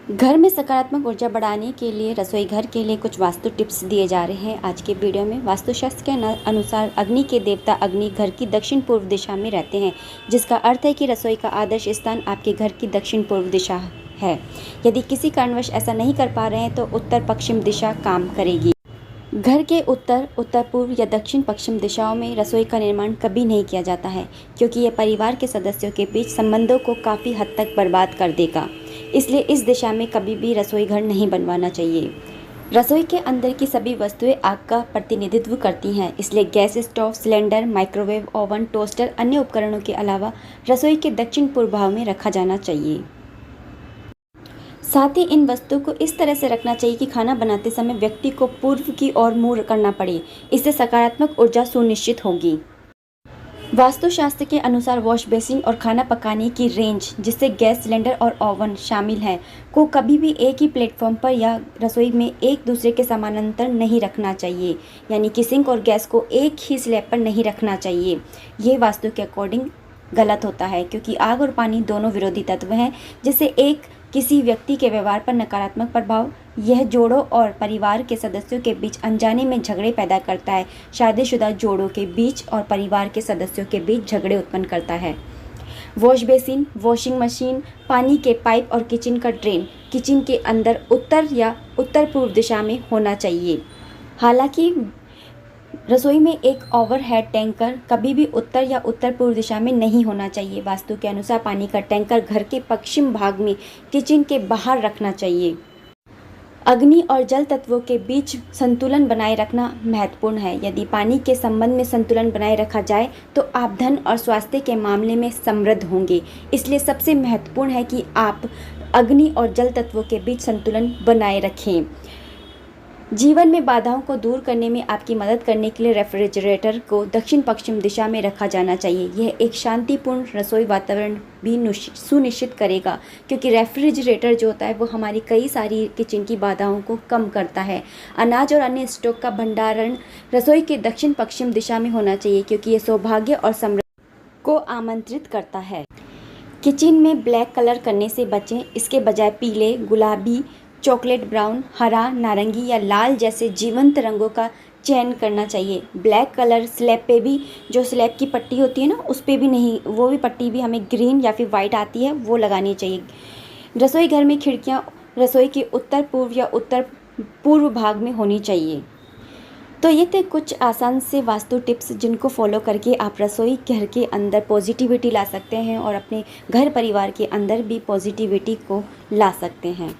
घर में सकारात्मक ऊर्जा बढ़ाने के लिए रसोई घर के लिए कुछ वास्तु टिप्स दिए जा रहे हैं आज के वीडियो में। वास्तुशास्त्र के अनुसार अग्नि के देवता अग्नि घर की दक्षिण पूर्व दिशा में रहते हैं, जिसका अर्थ है कि रसोई का आदर्श स्थान आपके घर की दक्षिण पूर्व दिशा है। यदि किसी कारणवश ऐसा नहीं कर पा रहे हैं तो उत्तर पश्चिम दिशा काम करेगी। घर के उत्तर, उत्तर पूर्व या दक्षिण पश्चिम दिशाओं में रसोई का निर्माण कभी नहीं किया जाता है, क्योंकि यह परिवार के सदस्यों के बीच संबंधों को काफ़ी हद तक बर्बाद कर देगा। इसलिए इस दिशा में कभी भी रसोई घर नहीं बनवाना चाहिए। रसोई के अंदर की सभी वस्तुएं आग का प्रतिनिधित्व करती हैं, इसलिए gas stove, cylinder, microwave, oven, toaster, अन्य उपकरणों के अलावा रसोई के दक्षिण पूर्व भाग में रखा जाना चाहिए। साथ ही इन वस्तुओं को इस तरह से रखना चाहिए कि खाना बनाते समय व्यक्ति को पूर्व की ओर मुंह करना पड़े। इससे सकारात्मक ऊर्जा सुनिश्चित होगी। वास्तुशास्त्र के अनुसार वॉश बेसिन और खाना पकाने की रेंज, जिससे गैस सिलेंडर और ओवन शामिल है, को कभी भी एक ही प्लेटफॉर्म पर या रसोई में एक दूसरे के समानांतर नहीं रखना चाहिए। यानी कि सिंक और गैस को एक ही स्लैब पर नहीं रखना चाहिए। ये वास्तु के अकॉर्डिंग गलत होता है, क्योंकि आग और पानी दोनों विरोधी तत्व हैं, जिससे एक किसी व्यक्ति के व्यवहार पर नकारात्मक प्रभाव यह जोड़ों और परिवार के सदस्यों के बीच अनजाने में झगड़े पैदा करता है। शादीशुदा जोड़ों के बीच और परिवार के सदस्यों के बीच झगड़े उत्पन्न करता है। वॉश बेसिन, वॉशिंग मशीन, पानी के पाइप और किचन का ड्रेन किचन के अंदर उत्तर या उत्तर पूर्व दिशा में होना चाहिए। हालांकि रसोई में एक ओवरहेड टैंकर कभी भी उत्तर या उत्तर पूर्व दिशा में नहीं होना चाहिए। वास्तु के अनुसार पानी का टैंकर घर के पश्चिम भाग में किचन के बाहर रखना चाहिए। अग्नि और जल तत्वों के बीच संतुलन बनाए रखना महत्वपूर्ण है। यदि पानी के संबंध में संतुलन बनाए रखा जाए तो आप धन और स्वास्थ्य के मामले में समृद्ध होंगे। इसलिए सबसे महत्वपूर्ण है कि आप अग्नि और जल तत्वों के बीच संतुलन बनाए रखें। जीवन में बाधाओं को दूर करने में आपकी मदद करने के लिए रेफ्रिजरेटर को दक्षिण पश्चिम दिशा में रखा जाना चाहिए। यह एक शांतिपूर्ण रसोई वातावरण भी सुनिश्चित करेगा, क्योंकि रेफ्रिजरेटर जो होता है वो हमारी कई सारी किचन की बाधाओं को कम करता है। अनाज और अन्य स्टॉक का भंडारण रसोई के दक्षिण पश्चिम दिशा में होना चाहिए, क्योंकि यह सौभाग्य और समृद्धि को आमंत्रित करता है। किचन में ब्लैक कलर करने से बचें। इसके बजाय पीले, गुलाबी, चॉकलेट ब्राउन, हरा, नारंगी या लाल जैसे जीवंत रंगों का चयन करना चाहिए। ब्लैक कलर स्लैब पे भी, जो स्लैब की पट्टी होती है ना, उस पे भी नहीं, वो भी पट्टी भी हमें ग्रीन या फिर वाइट आती है, वो लगानी चाहिए। रसोई घर में खिड़कियाँ रसोई के उत्तर पूर्व या उत्तर पूर्व भाग में होनी चाहिए। तो ये थे कुछ आसान से वास्तु टिप्स, जिनको फॉलो करके आप रसोई घर के अंदर पॉजिटिविटी ला सकते हैं और अपने घर परिवार के अंदर भी पॉजिटिविटी को ला सकते हैं।